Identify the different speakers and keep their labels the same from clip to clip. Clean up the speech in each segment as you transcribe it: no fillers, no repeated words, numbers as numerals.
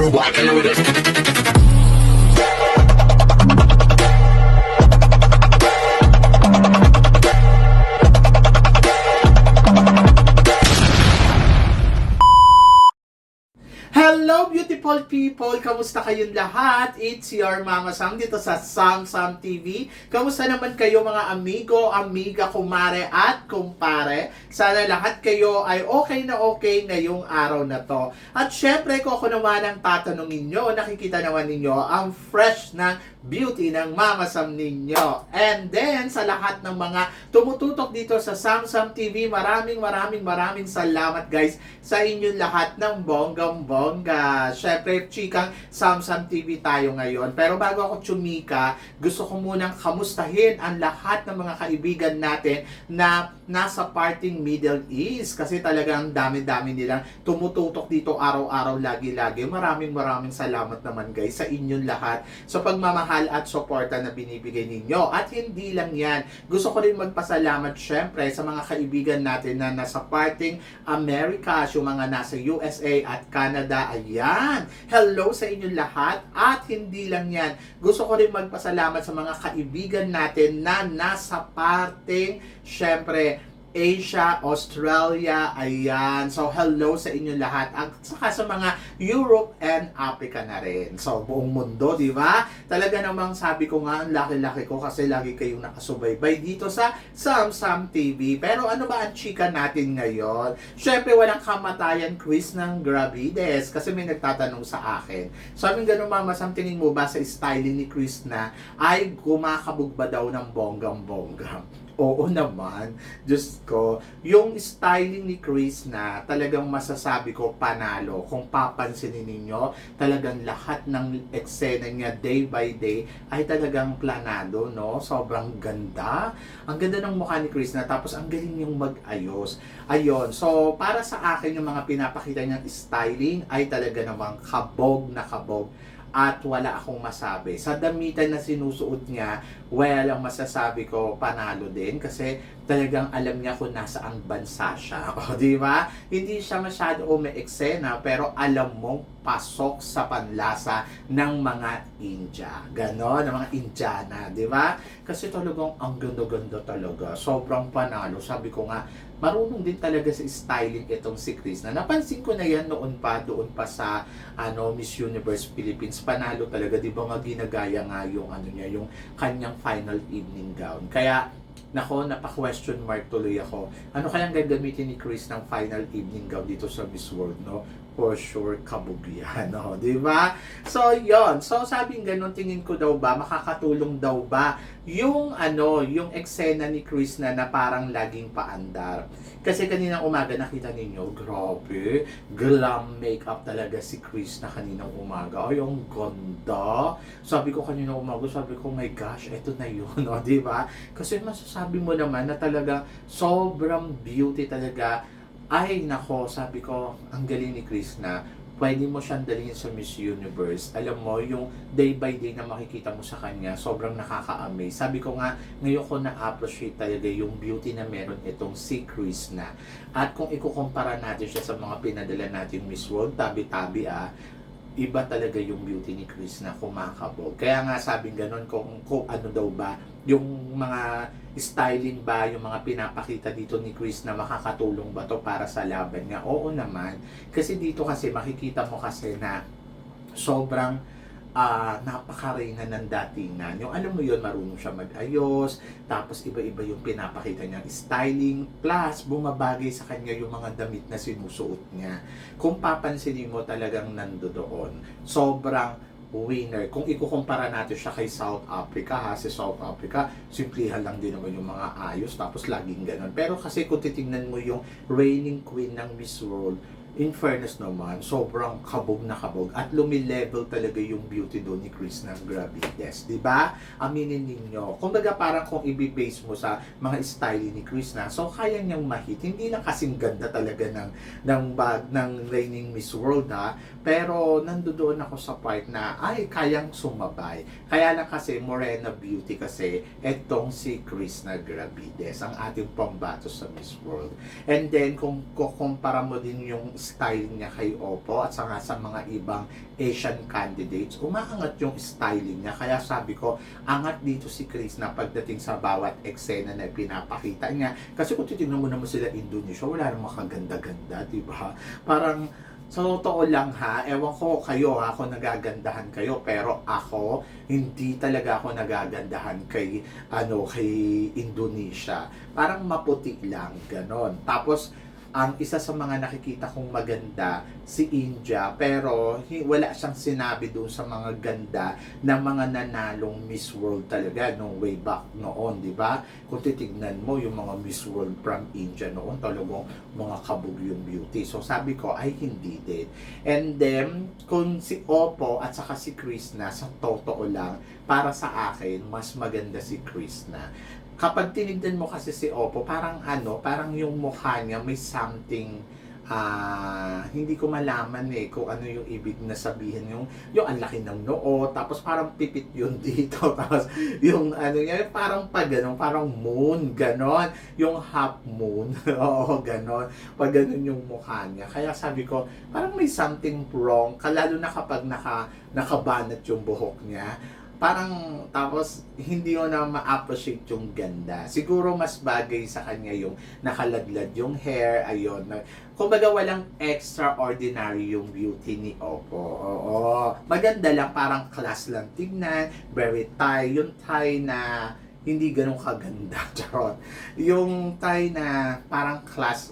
Speaker 1: rockin' with it.
Speaker 2: Hello beautiful people! Kamusta kayong lahat? It's your Mama Sam dito sa Sam Sam TV. Kamusta naman kayo mga amigo, amiga, kumare at kumpare? Sana lahat kayo ay okay na ngayong araw na to. At syempre kung ako naman ang tatanungin nyo, nakikita naman ninyo ang fresh na beauty ng Mama Sam ninyo. And then sa lahat ng mga tumututok dito sa Sam Sam TV, maraming salamat guys sa inyong lahat ng bonggang-bongga. Syempre, chikang Sam Sam TV tayo ngayon. Pero bago ako tsumika, gusto ko munang kamustahin ang lahat ng mga kaibigan natin na nasa parting Middle East. Kasi talagang dami-dami nilang tumututok dito araw-araw, lagi-lagi. Maraming salamat naman guys sa inyong lahat sa pagmamahal at suporta na binibigay ninyo. At hindi lang yan. Gusto ko rin magpasalamat syempre sa mga kaibigan natin na nasa parting America, yung mga nasa USA at Canada. Ayan! Hello sa inyong lahat. At hindi lang yan. Gusto ko rin magpasalamat sa mga kaibigan natin na nasa parting, syempre, Asia, Australia, ayan. So, hello sa inyo lahat. At saka sa mga Europe and Africa na rin. So, buong mundo, di ba? Talaga namang sabi ko nga, ang laki-laki ko kasi lagi kayong nakasubaybay dito sa Sam Sam TV. Pero ano ba ang chika natin ngayon? Syempre, walang kamatayan quiz ng Gravides. Kasi may nagtatanong sa akin. Sabi nga gano'n, Mama Sam, tingin mo ba sa styling ni Chris na ay kumakabog ba daw ng bonggang-bongga? Oo naman, Diyos ko, yung styling ni Chris na talagang masasabi ko panalo. Kung papansinin ninyo, talagang lahat ng eksena niya day by day ay talagang planado, no? Sobrang ganda. Ang ganda ng mukha ni Chris na tapos ang galing niyang mag-ayos. Ayun, so para sa akin yung mga pinapakita niyang styling ay talaga namang kabog na kabog. At wala akong masabi. Sa damitan na sinusuot niya, well, ang masasabi ko, panalo din. Kasi talagang alam niya kung nasaan bansa siya. O, di ba? Hindi siya masyado may eksena, pero alam mong pasok sa panlasa ng mga India. Ganon, ng mga Indiana, di ba? Kasi talagang ang ganda-ganda talaga. Sobrang panalo. Sabi ko nga, marunong din talaga sa styling itong si Chris na napansin ko na yan doon pa sa Miss Universe Philippines. Panalo talaga, di ba nga ginagaya nga yung niya, yung kanyang final evening gown. Kaya nako, napa-question mark tuloy ako. Ano kayang gagamitin ni Chris ng final evening gown dito sa Miss World, no? For sure, kabog yan, no? Di ba? So, yon. So, sabing ganun, tingin ko daw ba, makakatulong daw ba yung yung eksena ni Chris na parang laging paandar. Kasi kaninang umaga nakita ninyo, grabe, glam makeup talaga si Chris na kaninang umaga. Ay, ang ganda. Sabi ko kaninang umaga, sabi ko, my gosh, eto na yun, no? Di ba? Kasi masasabi mo naman na talaga sobrang beauty talaga. Ay, nako, sabi ko, ang galing ni Chris na pwede mo siyang dalhin sa Miss Universe. Alam mo, yung day by day na makikita mo sa kanya, sobrang nakaka-amaze. Sabi ko nga, ngayon ko na-appreciate talaga yung beauty na meron itong si Chris na. At kung ikukumpara natin siya sa mga pinadala natin Miss World, tabi-tabi iba talaga yung beauty ni Chris na kumakabog. Kaya nga sabing ganun, kung ano daw ba, yung mga styling ba, yung mga pinapakita dito ni Chris na makakatulong ba to para sa laban niya? Oo naman. Kasi dito kasi makikita mo kasi na sobrang napakarena ng datingan. Yung alam mo yun, marunong siya mag-ayos, tapos iba-iba yung pinapakita niyang styling, plus bumabagay sa kanya yung mga damit na sinusuot niya. Kung papansinin mo, talagang nandoon. Sobrang winner. Kung ikukumpara natin siya kay South Africa, si South Africa, simplihan lang din naman yung mga ayos, tapos laging ganun. Pero kasi kung titingnan mo yung reigning queen ng Miss World, in fairness naman, sobrang kabog na kabog at lumilevel talaga yung beauty doon ni Chris ng Gravides, di ba? Aminin ninyo. Kumbaga parang kung i-base mo sa mga style ni Chris na, so kaya niyang mahit. Hindi lang kasing ganda talaga ng reigning Miss World pero nandoon ako sa part na ay kayang sumabay. Kaya lang kasi morena beauty kasi etong si Chris na Gravides, ang ating pambato sa Miss World. And then kung kukumpara mo din yung styling niya kay Oppo at saka sa mga ibang Asian candidates, umaangat yung styling niya. Kaya sabi ko, angat dito si Chris na pagdating sa bawat eksena na pinapakita niya. Kasi kung titignan mo naman sila Indonesia, wala namang makaganda-ganda, di ba? Parang, sa totoo lang ha, ewan ko kayo ha, kung nagagandahan kayo, pero ako, hindi talaga ako nagagandahan kay Indonesia. Parang maputi lang, ganon. Tapos, ang isa sa mga nakikita kong maganda, si India, pero wala siyang sinabi doon sa mga ganda na mga nanalong Miss World talaga nung way back noon, di ba? Kung titignan mo yung mga Miss World from India noon, talagang mga kabog yung beauty. So sabi ko, ay hindi din. And then, kung si Oppo at saka si Krishna, sa totoo lang, para sa akin, mas maganda si Krishna. Kapag tinignan mo kasi si Oppo, parang yung mukha niya may something, hindi ko malaman kung ano yung ibig na sabihin, yung ang laki ng noo, tapos parang pipit yun dito, tapos yung niya, parang parang moon, ganon, yung half moon, oo, ganon, pag ganon yung mukha niya. Kaya sabi ko, parang may something wrong, lalo na kapag nakabanat yung buhok niya. Parang, tapos, hindi ko na ma-appreciate yung ganda. Siguro, mas bagay sa kanya yung nakaladlad yung hair, ayun. Kumbaga, walang extraordinary yung beauty ni Oppo. Oo. Maganda lang, parang class lang tignan, very Thai. Yung Thai na hindi ganun kaganda, charot. Yung Thai na parang class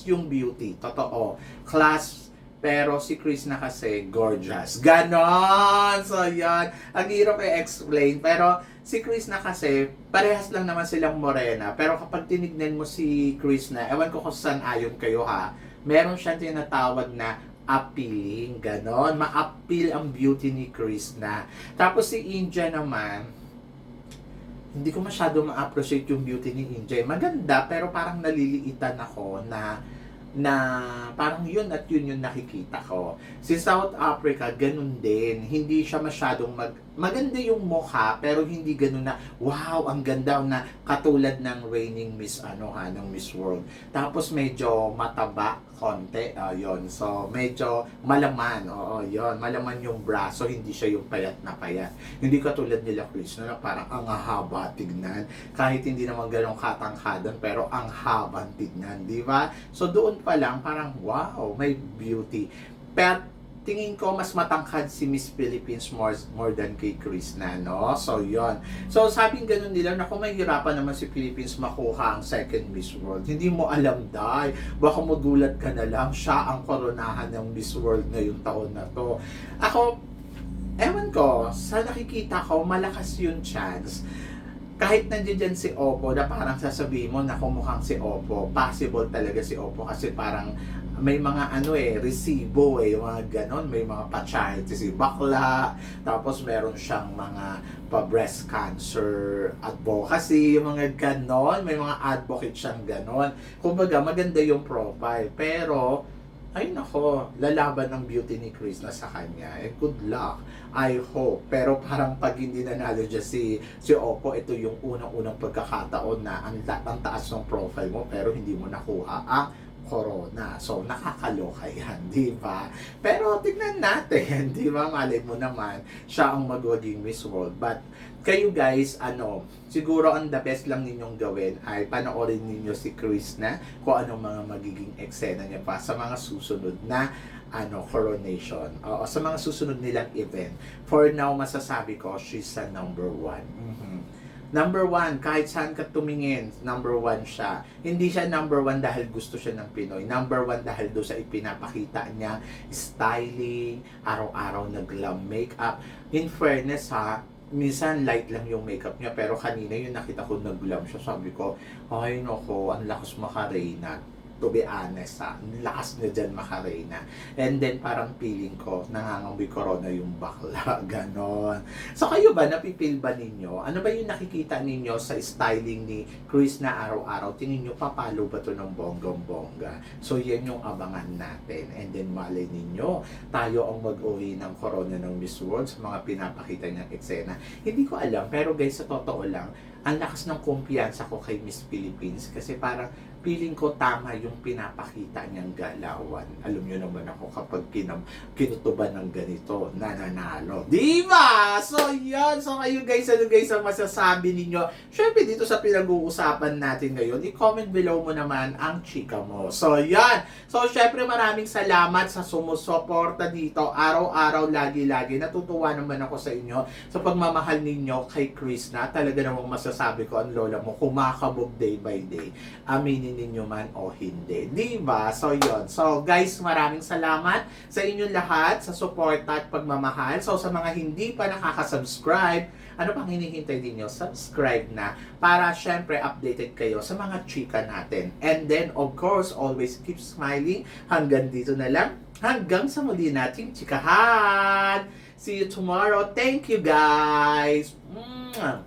Speaker 2: yung beauty, totoo. Class. Pero si Chris na kasi gorgeous. Ganon! So, yan. Ang hirap i-explain. Pero si Chris na kasi, parehas lang naman silang morena. Pero kapag tinignan mo si Chris na, ewan ko kung saan ayon kayo ha, meron siyang tinatawag na appealing. Ganon. Ma-appeal ang beauty ni Chris na. Tapos si India naman, hindi ko masyado ma-appreciate yung beauty ni India. Maganda, pero parang naliliitan ako na parang yun at yun yung nakikita ko. Si South Africa, ganun din. Hindi siya masyadong maganda yung mukha, pero hindi ganun na, wow, ang ganda na katulad ng reigning Miss, ng Miss World. Tapos medyo mataba, konti, yun. So, medyo malaman, yun. Malaman yung braso, hindi siya yung payat na payat. Hindi katulad nila Chris, na parang ang haba tignan. Kahit hindi naman ganun katangkadan, pero ang habang tignan, di ba? So, doon pa lang, parang wow, may beauty. Pero tingin ko mas matangkad si Miss Philippines more than kay Chris na, no? So, yon. So, sabing ganun nila na kung mahirapan naman si Philippines makuha ang second Miss World, hindi mo alam, dahil baka magulat ka na lang, siya ang koronahan ng Miss World ngayong taon na to. Ako, ewan ko, sa nakikita ko, malakas yung chance. Kahit nandiyan si Oppo na parang sasabihin mo na kumukhang si Oppo, possible talaga si Oppo kasi parang may mga resibo yung mga ganon, may mga pa-charity si bakla, tapos meron siyang mga pa-breast cancer advocacy, yung mga ganon, may mga advocate siyang ganon. Kumbaga, maganda yung profile, pero ay nako, lalaban ng beauty ni Chris na sa kanya. Good luck. I hope. Pero parang pag hindi nanalo dyan si Oppo, ito yung unang-unang pagkakataon na ang taas ng profile mo pero hindi mo nakuha ang corona. So, nakakaloka yan, di ba? Pero tignan natin, di ba? Malay mo naman, siya ang magwaging Miss World. But, kayo guys, siguro ang the best lang ninyong gawin ay panoorin ninyo si Chris na kung anong mga magiging eksena niya pa sa mga susunod na coronation. O sa mga susunod nilang event. For now, masasabi ko, she's a number one. Number one, kahit saan ka tumingin, number one siya. Hindi siya number one dahil gusto siya ng Pinoy. Number one dahil doon sa ipinapakita niya, styling, araw-araw nag-glam makeup. In fairness ha, minsan light lang yung makeup niya, pero kanina yung nakita ko nag-glam siya, sabi ko, ay nako, ang lakas makareyna. To be honest lakas na dyan makareyna. And then parang feeling ko, nangangamoy corona yung bakla, ganon. So kayo ba, napipil ba ninyo? Ano ba yung nakikita ninyo sa styling ni Chris na araw-araw? Tingin nyo, papalo ba to ng bonggang-bongga? So yan yung abangan natin. And then malay ninyo, tayo ang mag-uwi ng corona ng Miss World sa mga pinapakita niyang eksena. Hindi ko alam, pero guys, sa totoo lang, ang lakas ng kumpiyansa ko kay Miss Philippines kasi parang feeling ko tama yung pinapakita niyang galawan. Alam niyo naman ako kapag kinutuban ng ganito, nananalo. Di ba? So, yan. So, kayo guys, ano guys ang masasabi ninyo? Syempre, dito sa pinag-uusapan natin ngayon, i-comment below mo naman ang chika mo. So, yan. So, syempre, maraming salamat sa sumusuporta dito. Araw-araw, lagi-lagi. Natutuwa naman ako sa inyo sa pagmamahal ninyo kay Chris na talaga namang masasabi ko, ang lola mo, kumakabog day by day. Aminin ninyo man o hindi. Diba? So, yun. So, guys, maraming salamat sa inyong lahat sa support at pagmamahal. So, sa mga hindi pa nakaka-subscribe, ano pang hinihintay ninyo? Subscribe na para syempre updated kayo sa mga chika natin. And then, of course, always keep smiling. Hanggang dito na lang. Hanggang sa muli nating chikahan. See you tomorrow. Thank you, guys. Mwah.